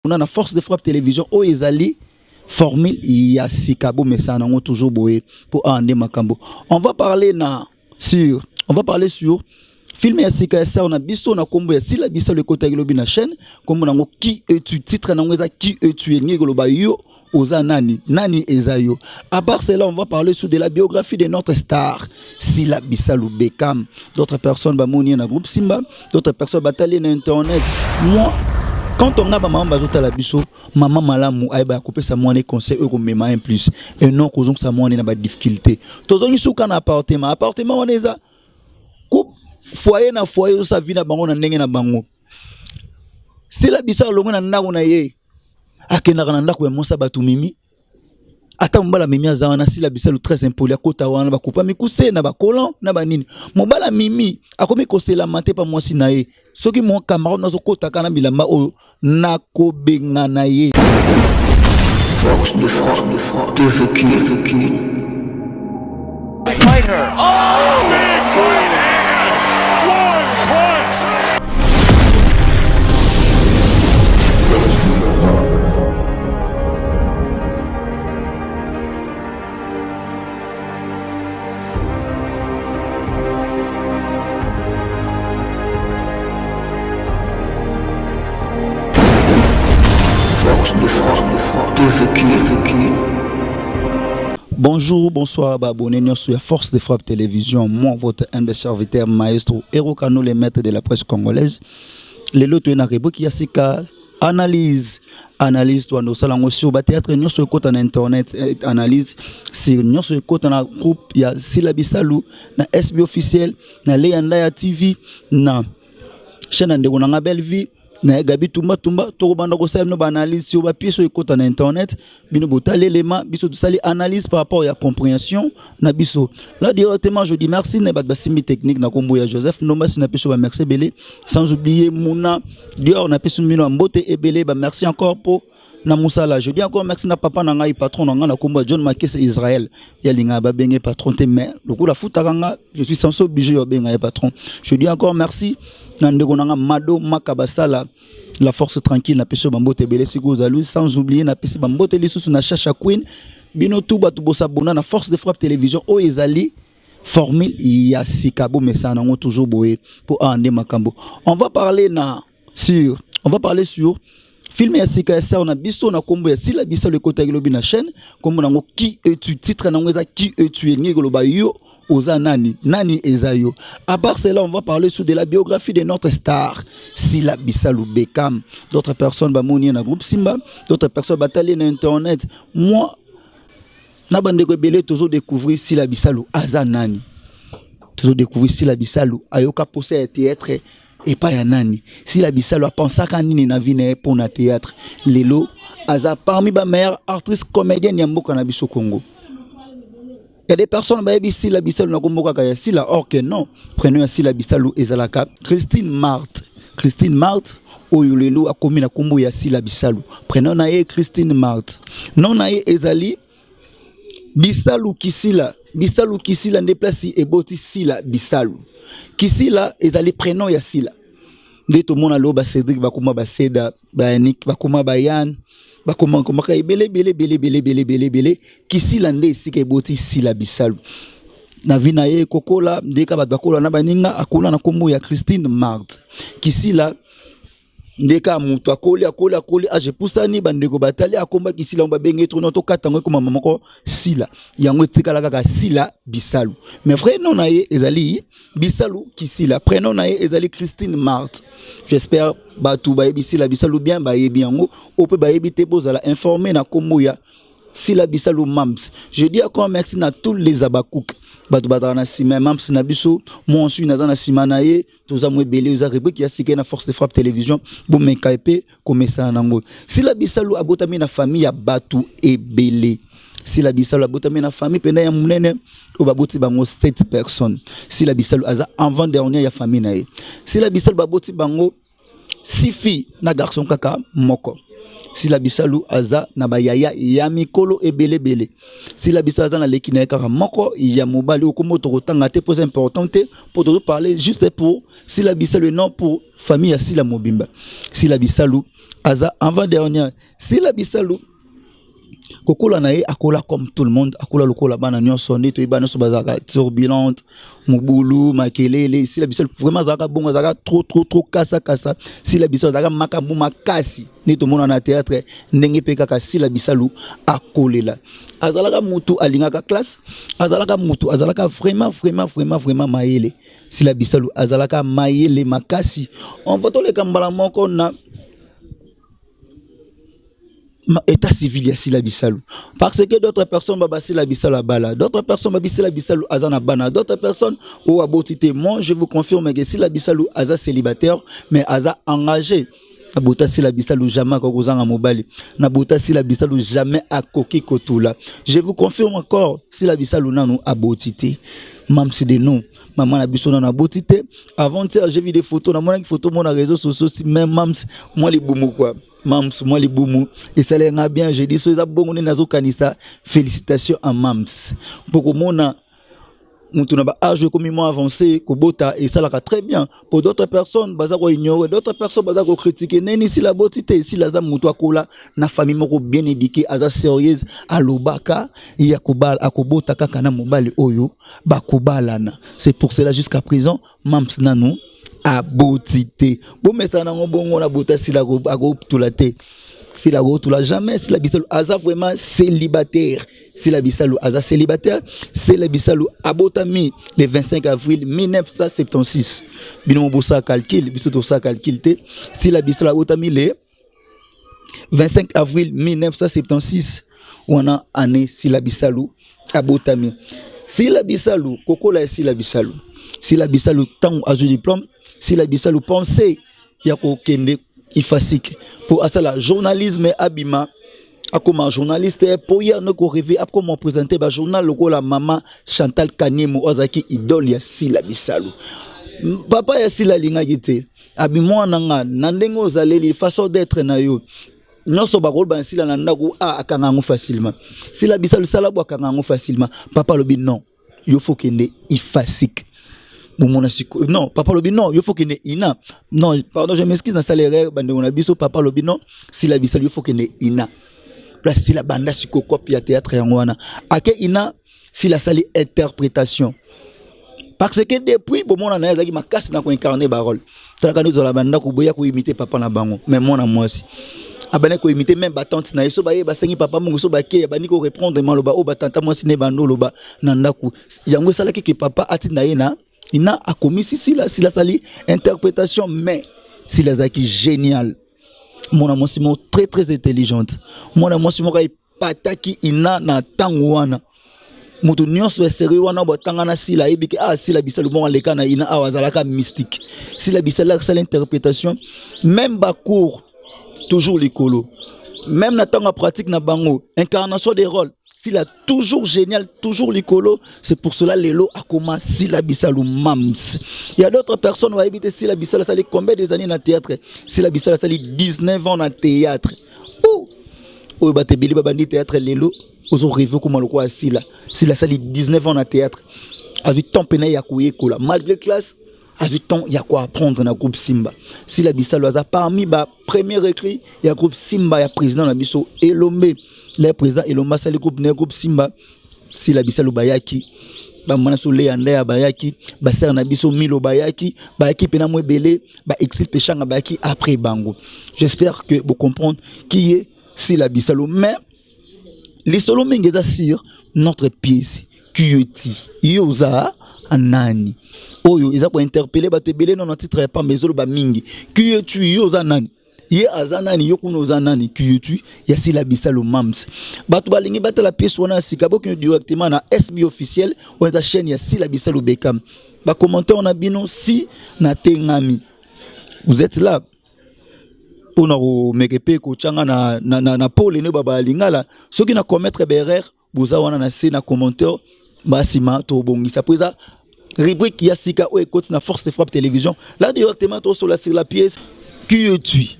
On a la force de frappe télévision au Ezali formule ya sikabo mais ça n'a toujours boé pour ande makambo. On va parler sur film ya sika ça on a biso na kombo ya sila bisa le côté globi na chaîne kombo nango qui es-tu titre nango eza qui es-tu ngoloba yo oza nani ezayo. À part cela, on va parler sur de la biographie de notre star Sila Bissalou Bekam. D'autres personnes ba moni na groupe Simba, d'autres personnes batalé na internet. Moi quand on a maman bazota la biso, maman malamu aiba couper sa moine conseil eux comme même plus et non causons sa moine na ba difficulté. Tozongi souka na appartement on eza coupe foyer na foyer sa vie na bango na ndenge na bango. Sila Bissalou longo na ndako na ye. Akena kana ndako ya Mosa batu mimi. Ata mbala mimi azawana Sila Bissalou très impoli akota wana ba coupa mikuse na ba colon na ba nini. Mobala mimi akomi kosela mate pa mwasi na ye. Soki mon camarade nazo kota kana bilamba o nako benga na ye. Force de frappe, de vécu. Fighter. Oh, big right hand. One punch. De vécu. Bonjour, bonsoir, abonnez-nous sur la Force de Frappe Télévision. Moi, votre humble serviteur, maestro Héro Kano, le maître de la presse congolaise. Les lots na rebo qui a ces cas analyse toi nous salons sur le théâtre nous sur côté en internet analyse sur nous sur côté na groupe il y a Sila Bissalou na SB officiel na Leandaya TV na chaîne ndeko na belle vie na Gabi Tumba to banda ko sala no analyse sur ba pièce sur côté en internet bino botale élément biso to sali analyse par rapport à compréhension na biso là directement je dis merci na ba simbi technique na kombo ya Joseph Nomba na peso ba merci belé sans oublier Mouna Dior na peso mino mbote et belé ba merci encore pour na musala je dis encore merci na papa na ngai patron na nga na kombo John Makese Israël ya linga ba bengé patron te mais le coup la futa kanga je suis sans obligé yo benga patron je dis encore merci na ndeko na nga Mado Makabasala la force tranquille na peso bambote belé sigo zalu sans oublier na peso bambote lisusu na Chacha Queen bino tout batu bosabona na force de frappe télévision o ezali formule ya sikabo mais ça n'a toujours boé pour ande makambo. On va parler sur film ya sika ça on a biso na kombo ya Sila bisa le côté globi na chaîne kombo nango qui es-tu titre nango eza qui es-tu ngoloba yo oza nani ezayo. À part cela, on va parler sur de la biographie de notre star Sila Bissalou Bekam. D'autres personnes ba moni na groupe Simba, d'autres personnes batalé na internet. Moi na bande ko belé toujours découvrir Sila Bissalou aza nani. Toujours découvrir Sila Bissalou ayoka poser théâtre et pas ya nani. Sila Bissalou a pensé ka nini na vie na pour na théâtre. Lelo aza parmi ba meilleures actrices comédiennes ya mboka na biso Congo. Il y a des personnes qui Sila Bissalou na komboka kaya Sila or que non. Prenons Sila Bissalou ezalaka Christine Marthe oyolelo akomi na kombo ya Sila Bissalou. Prenons na ye Christine Marthe. Non na ye ezali Bissalou Kisila déplace eboti Sila Bissalou. Kisila ezali prénom ya Sila. Nde to mona loba Cédric bakoma ba Seda ba Yannick bakoma ba Yann bakoma komaka belé Kisila nde sika eboti Sila Bissalou. Na vina ye kokola ndeka bat bakola na baninga akola na kombo ya Christine Marthe. Kisila ndeka mutu akoli age pusani bandeko batali akomba Kisila on ba benge trop noto katango comme maman ko Sila yango tikala kaka Sila Bissalou. Mais frère non na ye ezali Bissalou Kisila prénom na ye ezali Christine Marthe. J'espère batu ba yebi Sila Bissalou bien ba yebi yango o pe ba yebi te bozala informer na kombo ya Sila Bissalou Mams. Je dis encore merci à tous les abakouk. Batu batana sima Mams na biso moi ensuite nazana sima na ye toza mwe belé oza rebe qui a siké na force de frappe télévision bo mekaipe comme ça nango. Sila Bissalou abotami na famille ya batu ebele. Sila Bissalou abotami na famille pena ya munene o baboti bango 7 personnes. Sila Bissalou aza avant dernier ya famille na ye. Sila Bissalou baboti bango 6 filles na garçon kaka moko. Sila Bissalou aza na bayaya ya mikolo ebele. Sila Bissalou aza na leki na kaka moko ya mobali okomo to kotanga te pose importante pour te parler juste pour Sila Bissalou non pour famille ya Sila Mobimba. Sila Bissalou aza avant dernière Sila Bisalou kokola na ye akola comme tout le monde akola lokola bana nyonso nde to ibana so bazaka turbulente mobulu makelele Sila Bisalou vraiment zaka bonga zaka trop kasa Sila Bisalou zaka makambu makasi ni to mona na théâtre ndenge pe kaka Sila Bisalou akolela azalaka mutu alingaka classe azalaka mutu azalaka vraiment mayele Sila Bisalou azalaka mayele makasi on va to le kambala moko na état civil ya Sila Bisalou parce que d'autres personnes baba Sila Bisalou abala d'autres personnes baba Sila Bisalou azana bana d'autres personnes ou abotité moi je vous confirme que Sila Bisalou aza célibataire mais aza engagé Nabota Sila Bisalou jamais akozanga mobali Nabota Sila Bisalou jamais akoki kotula je vous confirme encore Sila Bisalou nanu abotité même si de nous maman na biso na abotité avant-hier j'ai vu des photos na mona photo mon réseaux sociaux même moi les boumou quoi Mams, moi les boumou, et ça l'a bien, j'ai dit, so ça bon, on est nazo kanisa, félicitations à Mams. Pour que mon n'a pas âge comme moi avancé, Kobota, et ça l'a très bien. Pour d'autres personnes, bazako ignorer, d'autres personnes, bazako critiquer, n'est si la beauté, ici la zam moutoua kola, na famille moko bien éduquée, aza sérieuse, à l'obaka, yakobal, akobota kakana mobali oyo, bakobalana. C'est pour cela jusqu'à présent, Mams nanou, a beauté bon mais ça n'a bon on a beauté si la go tout la tête si la go tout la jamais si la Bisalou aza vraiment célibataire si la Bisalou aza célibataire c'est la Bisalou abotami le 25 avril 1976 bino bossa calcul biso to ça calcul te si la Bisalou abotami le 25 avril 1976 on a année si la Bisalou abotami si la Bisalou kokola si la Bisalou tant azu diplôme si la Bisalou pensait yako kende ifasik pour asala journalisme abima akoma journaliste pour ya no ko rêver comment présenter ba journal loko la maman Chantal Kanyemo ozaki idole ya Sila Bisalou papa ya Sila linga gite abimo nanga nandengo zaleli façon d'être na yo nyonso bakol ba Sila na ndako akangango facilement Sila Bisalou sala bo akangango facilement papa lobi non yo faut kende ifasik non papa lobi non il faut qu'il ait ina non pardon je m'excuse dans salaire bande on a biso papa lobi non si la Bisalou il faut qu'il ait ina là si la banda siko copie théâtre yangwana ake ina si la sali interprétation parce que depuis bon mon na ezaki makasi na ko incarner parole talaka nous la banda ko boya ko imiter papa na bango même moi na moi aussi abane ko imiter même batante na yeso baye basengi papa mungu so bake bani ko répondre maloba o batanta moi sine bando loba na ndaku yango salaki ki papa atinda yena ina a commis si la sali interprétation mais si la zaki génial mon amour Simon très intelligente mon amour Simon kai pataki ina na tangwana mutu nyonso sérieux wana botanga na si la ebiki si la Bisalou bon leka na ina awazalaka mystique si la Bisalou la interprétation même ba cours toujours l'écolo même na tanga pratique na bango incarnation des rôles s'il a toujours génial, toujours l'écolo, c'est pour cela l'élo a commencé Sila Bisalou Mams. Il y a d'autres personnes qui vont éviter Sila Bisalou, ça combien des années dans le théâtre? Sila Bisalou, ça 19 ans dans le théâtre. Oh, bah, t'es bili, bah, bandit théâtre, l'élo, aux rêvé comment le quoi Sila. Sila, ça 19 ans dans le théâtre. A vu tant peine, il y a quoi école. Malgré classe, a vu tant, il y a quoi apprendre dans le groupe Simba. Sila Bisalou, parmi les premiers écrits, il y a le groupe Simba, il y a le président de Bisso, Elombe. Le président Elomba sali groupe Simba Sila Bisalou bayaki ba manaso le anda bayaki ba ser na biso milo bayaki pena mo belé ba exil pechanga bayaki après bango. J'espère que vous comprenez qui est Sila Bisalou mais les solo mengeza sur notre pièce Kiyoti yoza anani oyo iza ko interpeller ba te belé non titre pas mais zolo ba mingi Kiyoti yoza nani ye azanani yokuno zanani kiyutu ya Sila Bisalou Mams batu balingi bata la pièce wana sikabo ki directement na SB officiel ou la chaîne ya Sila Bisalou Bekam ba commenter on a bino si na tengami vous êtes là pour nous mekepe ko changa na pole ne baba lingala ceux qui na commettre erreur boza wana na se na commentaire basima to bongisa preza rubrique ya sika o écoute na force de frappe télévision là directement to sur la pièce kiyutu.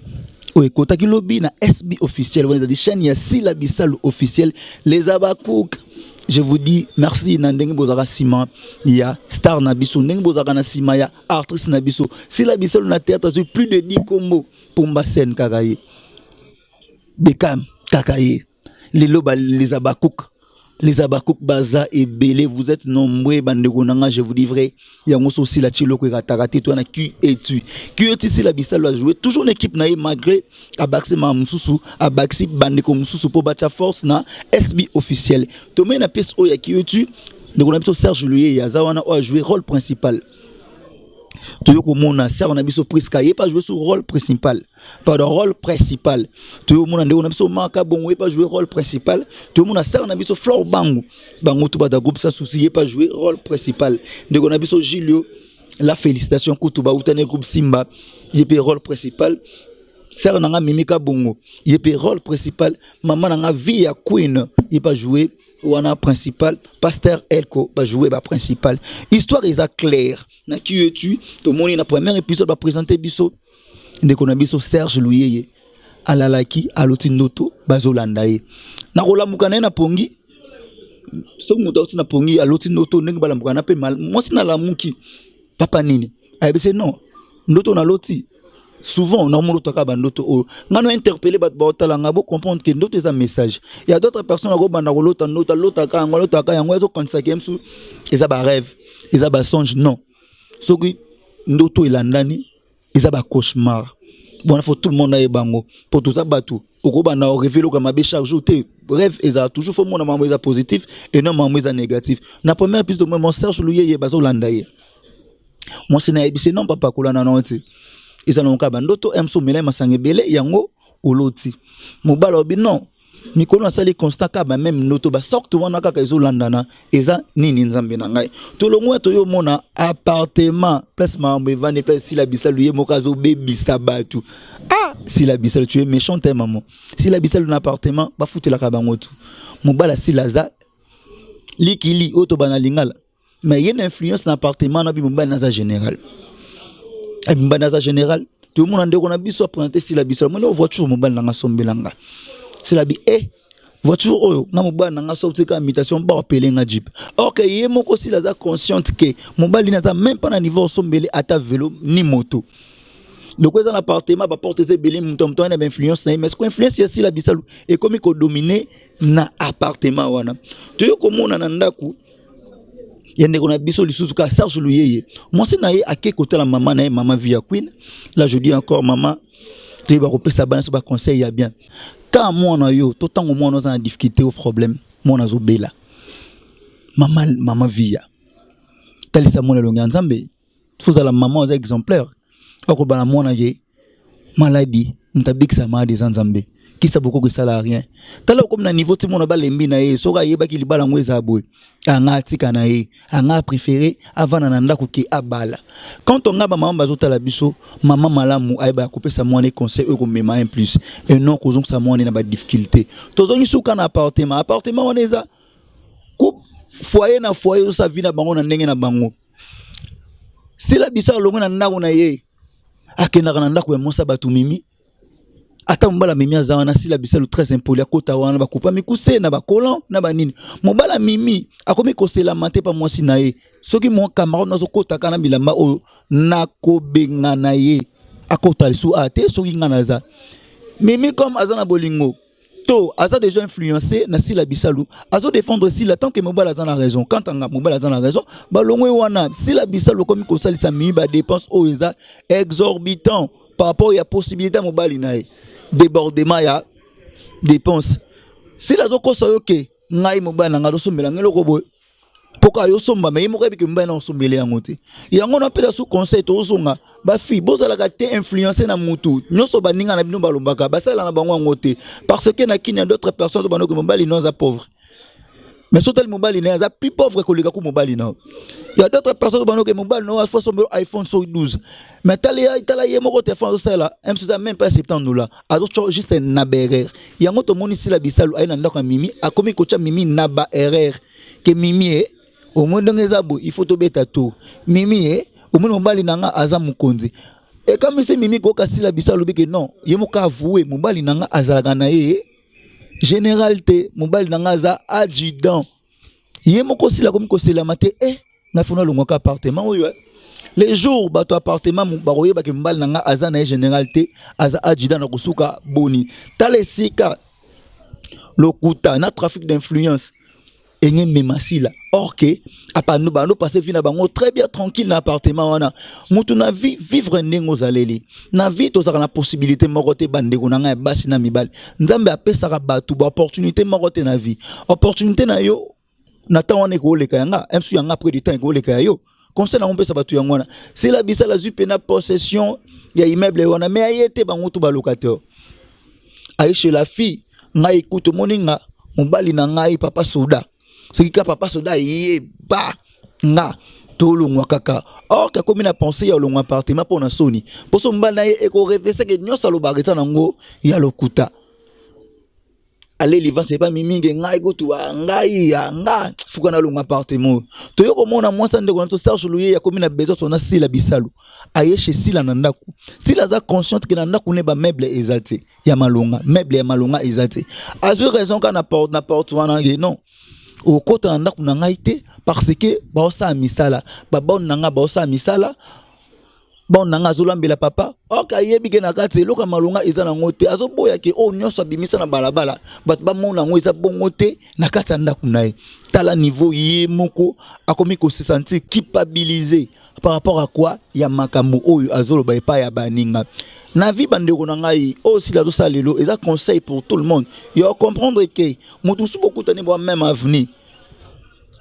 Oui, kotaki lobby na SB officiel, vous avez des chaînes, il y a Sila Bisalou officiel, les abakouk. Je vous dis merci Nandeng Bozara Sima, il y a Star Nabiso, Neng Bozara Nasima, il y a Artrice Nabiso. Sila Bisalou na théâtre, plus de 10 combos pour Mbasen Karaye. Bekam Kakaye les abakouk baza et belé, vous êtes nombreux bandegonanga, je vous dis vrai. Il y a aussi la chiloko et ratarate toi na qui es-tu si la Bissau a joué toujours une équipe naïe malgré abaxi mamsusu abaxi bandeko mususu pour battre force na SB officiel. Tomé na pièce oya qui es-tu ndeko na biso Serge Louye Yazawana a joué rôle principal. Toyoko mona Serge na biso Priska pas joué sur rôle principal. Pardon, rôle principal. Toyoko mona ndeko na biso Maka Bongo pas joué rôle principal. Toyoko mona Serge na biso Flor Bango. Bango tout bada groupe ça souci pas joué rôle principal. Ndeko na biso Gilio la félicitation Kutuba utane groupe Simba yé rôle principal. Serge nanga Mimika Bongo yé rôle principal. Maman nanga Via Queen yé pas joué wana principal. Pasteur Elko pas joué ba principal. Histoire est claire. Na qui es-tu? Tout le monde na premier épisode va présenter biso ndeko na biso Serge Louye alalaki alotindoto bazolandaye na kolamuka na pongi so muta na pongi alotindoto ndenge balamuka na pe mal mosi na lamuki papa nini ayebese non ndoto na loti souvent on a mon autre bandoto o ngano interpeller bat baotala ngabo comprendre que ndoto eza message il y a d'autres personnes go banda ko lota ndoto lota ka yango ezo konsa kemsu eza ba rêve eza ba songe non soki ndoto elandani eza ba cauchemar bon faut tout le monde aille bango pour tout ça batou oko bana révéler comme mabe charge te rêve eza toujours faut mon maman eza positif et non maman eza négatif na première piste de mon Serge Louye bazo landaye moi c'est na ebise non papa kolana non te eza na nkaba ndoto emso mele masangebele yango oloti mobala obi non mikolo asali constat kaba même noto ba sorte wana kaka ezolandana eza nini nzambe na ngai tolongwa toyo mona appartement place mambe vane place si la Bissau Louye mokazo bebisa batu si la Bissau tu es méchant t'es maman si la Bissau un appartement ba foutela ka bango tout mobala si laza likili auto bana lingala mais il y a une influence dans appartement na bi mobala naza général abimba général tout le monde ndeko na biso présenter si la Bissau moi voiture mobala na sombelanga c'est la bi voiture oyo na mobala nanga sorti ka invitation ba appeler nga jeep OK yé moko si la za consciente que mobali na za même pas na niveau sombele ata vélo ni moto donc dans l'appartement ba porter ces belé mutomto na influence mais ce ko influence si la Bissau et comme ko dominer na appartement wana to yo komona na ndaku yende kona biso lisusu ka Serge Louye moi c'est na ye ake côté la maman na maman Via Queen là je dis encore maman tu vas repasser bana so ba conseil ya bien quand moi na yo tout temps moi nous en difficulté au problème moi na zo bela maman Via talisa mon longa nzambe faut la maman aux exemplaires ako bana moi na ye maladie ntabik sa ma des nzambe qui ça beaucoup que ça la rien tala comme na niveau ti mon ba lembi na ye so ka yeba ki libala ngweza boy anga tika na ye anga préféré avant na ndako ki abala quand on ngaba maman bazota la biso maman malamu ayeba couper sa moine conseil e ko mema un plus et non kozong sa moine na ba difficulté tozongi suka na appartement on eza coupe foyer na foyer sa vie na bango na ndenge na bango si la bisa longo na ndako na ye akenda na ndako ya mosa batu mimi ata mbala mimi azawana si la Bissau très impoli akota wana bakupa mikuse na bakolon na banini mobala mimi akomi kosela mate pa mwasi na ye soki mon camarade nazo kota kana bilamba o nakobenga na ye akota lisu ate soki ngana za mimi comme azana bolingo to aza déjà influencé na si la Bissau azo défendre si la tant que mobala azana raison quand anga mobala azana raison balongwe wana si la Bissau comme kosalisa mi ba dépense o eza exorbitant par rapport à possibilité mobile na ye débordement ya dépense si la doko so yoke ngai mobile nga do sombela ngelo ko boy poka yo somba mais mo kebi ke mobile na sombele yango te yango na pela sous conseil to zonga ba fi bozala ka te influencer na mutu nyoso baninga na bino balombaka basala na bango ngote parce que na kini d'autres personnes bano que mobile non za pauvre mais surtout le mobile n'est pas plus pauvre que le gars qui mobile non. Il y a d'autres personnes qui mobile non, soit son iPhone 12. Mais t'as y mon téléphone ça là, même pas 70 $. Alors juste un erreur. Il y a un autre monde ici la Bissau ay nanda ka mimi, a comme coach mimi naba erreur que mimi au monde ngezabo, il faut to beta tout. Mimi au monde mobile nanga aza mukonzi. Et comme c'est mimi ko kasi la Bissau lobi que non, yemo ka avouer mobile nanga azalaka na ye. Généralité mobile nangaza adjudant yemo ko sila comme ko sila mate na fona longo ka appartement oyo les jours bato appartement baroye ba kembal nanga aza na généralité aza adjudant na kusuka boni tale sika lokuta na trafic d'influence enye memasila or que apa nous ba nous passer vie na bango très bien tranquille na appartement wana mutu na vie vivre ndengo zaleli na vie to na possibilité morote bandeko na ngai basi na mibali nzambe apesaka batu ba opportunité morote na vie opportunité na yo na temps wana ko leka yanga msu yanga après du temps ko leka yo conseil na mpesa batu yangona c'est la bisa la zupe na possession ya immeuble wana mais ayete bango to ba locataire aïe chez la fille ngai écoute moninga mobali na ngai papa soda ce qui papa soda yé ba nga tolo ngwa kaka or ka komi na penser ya lo appartement pour na soni pour so mbana e ko rêver que nyosa lo barisa nango ya lokuta allez liva c'est pas miminge ngai go tu ngai ya nga fuka na lo appartement to yo ko mona mwasa ndeko na to Serge Louye ya komi na besoin sona sila bisalu aye chez sila na ndaku sila za consciente que na ndaku ne ba meuble ezate ya malonga meuble ya malonga ezate azu raison ka na porte wana non au côté anda kuna ngaite parce que ba osa misala ba bon nanga ba osa misala bon nanga zolambela papa oka yebi ke na kati loka malunga eza na ngote azoboya ke o nyoso bimisa na balabala bat ba mona ngo eza bongote na kati anda kuna tala niveau ye moko akomi ko se sentir culpabilisé par rapport à quoi ya makambo oyo azolo ba epa ya baninga na vie bandeko na ngai aussi la dosa lelo eza conseil pour tout le monde yo comprendre que mutu su beaucoup tani bo même avenir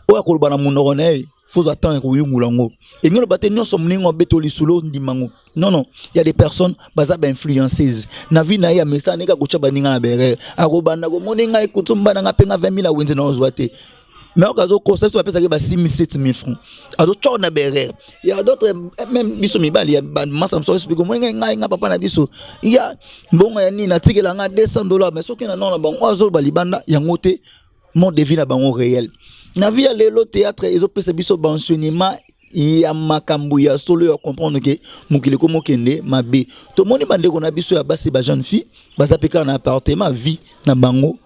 oya ko bana munoro na faut attendre ko yungula ngo engelo baté nyonso mningo betoli sulo ndimango non il y a des personnes baza ba influenceuses na vie na ya mesa neka ko tshaba ninga na bere akobanda ko moninga ikutumba na ngapenga 20 000 wenze na ozwate mais au cas où conseil soit pesé ba 6 000 7 000 francs ado tshona bere il y a d'autres même biso mibali ya masa mso explique mo nga papa na biso ya mbonga ya nini na tikela nga $200 mais soki na non na bango azol balibanda yangote mon devis na bango réel na vie ya lelo théâtre ezo pesa biso bantionnement ya makambu ya solo ya comprendre que mukile ko mokende mabe to moni bandeko na biso ya basi ba jeune fille baza peka na appartement vie na bango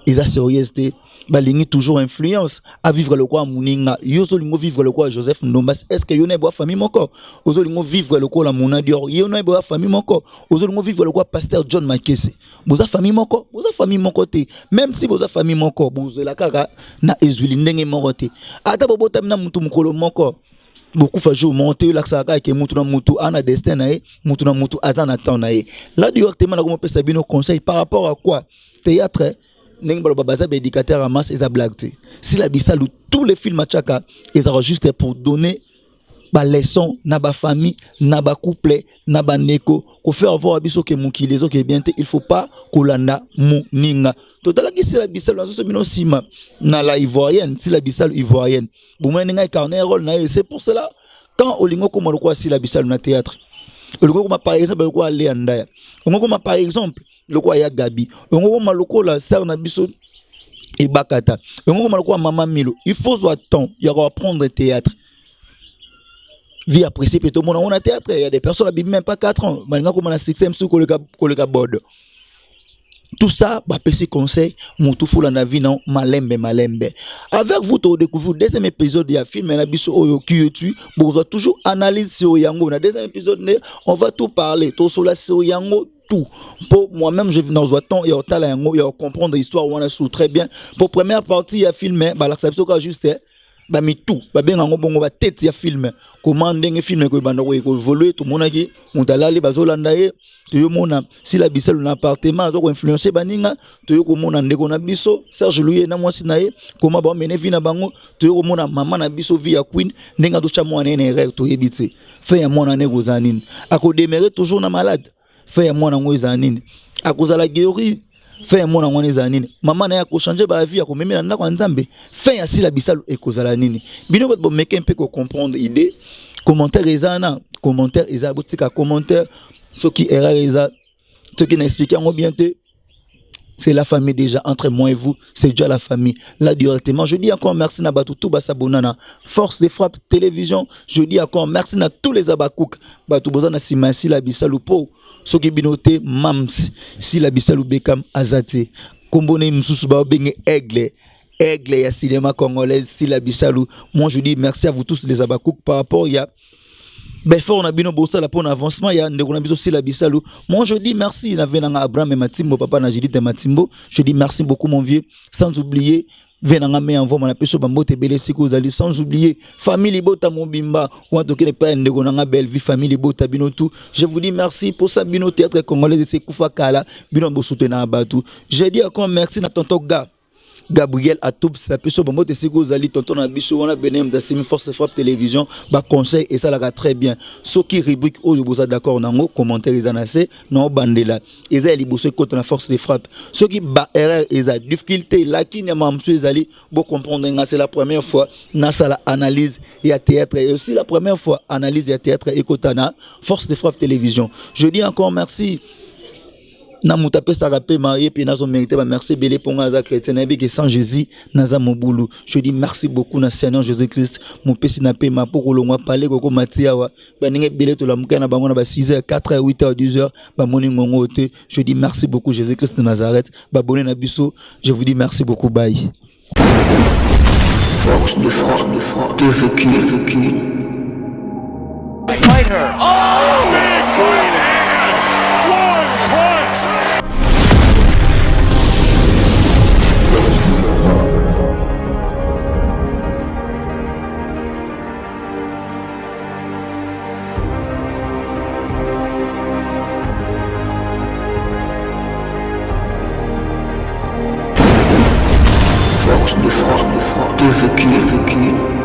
eza sérieusité balingi toujours influence à vivre le quoi muninga yozo lingo vivre le quoi Joseph Ndombas est-ce que yone boa famille moko ozo lingo vivre le quoi la mona dior yone boa famille moko ozo lingo vivre le quoi pasteur John Makese boza famille moko te même si boza famille moko bozo la kaka na ezwili ndenge moko te ata bobota na mutu mukolo moko beaucoup fa jour monter la saka ke mutu na mutu ana destin na e mutu na mutu azana temps na e là directement na ko pesa bino conseil par rapport à quoi théâtre Nengi balo babaza ba éducateur amas eza blague. Si la bisalu tous les films achaka ezara juste pour donner ba leçon na ba famille, na ba couple, na ba neko, ko faire voir biso ke mukile zo ke bien te il faut pas kolanda muninga. Totala ki si la bisalu azo bino sima na la ivoirienne, si la bisalu ivoirienne. Boumwe ninga carnet rôle na c'est pour cela quand olingo komalo kwa si la bisalu na théâtre. Le quoi par exemple le quoi aller andaya. On comment par exemple le quoi ya Gabi. On comment le quoi la sœur na biso et Bakata. On comment le quoi maman Milo. Il faut soit temps, il y aura apprendre théâtre. Vie appréciée tout le monde on a théâtre, il y a des personnes qui même pas 4 ans. Maintenant comment la 6e sous collègue board. Tout ça, bah, PC conseil, mon tout fou la vie non, malembe. Avec vous, tu découvrir deuxième épisode de la film, mais la biso oyo qui tu, pour toujours analyse sur yango. Dans deuxième épisode, on va tout parler, tout sur la sur yango, tout. Pour moi-même, je viens dans le temps et au talent yango, et comprendre l'histoire, on a sous très bien. Pour première partie, il y a filmé, bah, l'acceptation qu'a juste, bah, mais tout, bah, bien, on va tête, il y a filmé. Comment on filme que banda ko évoluer tout monde qui on tala les bazolanda ye to yo mona si la bisel na appartement zo ko influencer baninga to yo ko mona ndeko na biso Serge Louye na mwasi na ye comment ba mene vina bango to yo ko mona mama na biso via queen ndenga do cha mwana ene rek to yebite fait ya mwana ne ko zanini ako démérer toujours na malade fait ya mwana ngo zanini akozala guéri fait mwana ngone zanini mama na ya ko changer ba vie ko memela ndako nzambe fait ya sila bisalu ekozala nini bino bo meke un peu ko comprendre idée commentaire ezana commentaire eza botika commentaire ce qui erreur eza ce qui n'explique en bien te c'est la famille déjà entre moi et vous c'est déjà la famille là directement je dis encore merci na batu tout basabonana force de frappe télévision je dis encore merci na tous les abakouk batu bozana simasi la bisalu po soki binote mams si la bisalu bekam azate kombone msusu ba benge aigle ya cinéma congolaise si la bisalu moi je dis merci à vous tous les abakouk par rapport il y a Fort na bino bossa la pour avancement ya ndeko na biso sila bisalu. Moi je dis merci na venanga Abraham et Matimbo papa na Judith et Matimbo. Je dis merci beaucoup mon vieux sans oublier venanga me envoie mon apeso bambote bele siku zali sans oublier famille bota mobimba ou en tout cas pas ndeko na belle vie famille bota bino tout. Je vous dis merci pour ça bino théâtre congolais c'est Kufa Kala bino bo soutenir Abatu. Je dis encore merci na tonton Ga Gabriel Atoub sa peso bombo te siko zali tonton na biso on a benem da semi force de frappe télévision ba conseil et ça la très bien so qui rubrique o yo boza d'accord nango commentaire izanase non bandela eza liboso côté na force de frappe ce qui ba erreur eza difficulté lakini mamsu ezali bo comprendre nga c'est la première fois na sala analyse et théâtre et aussi la première fois analyse et théâtre et kotana force de frappe télévision. Je dis encore merci na mutape sarapé marié puis nazo mérité ba merci belé pour ngaza chrétien na que sans Jésus naza mobulu. Je dis merci beaucoup na Seigneur Jésus-Christ mon pesi na pe ma pour kolongwa parler koko matiawa ba ninge belé to la mukana bango na ba 6h 4h 8h 10h ba moni ngongo te. Je dis merci beaucoup Jésus-Christ de Nazareth ba bonné na biso. Je vous dis merci beaucoup bye. Force de frappe, de vécu. Fight her. Oh, big right hand. One punch. Force de frappe, de vécu.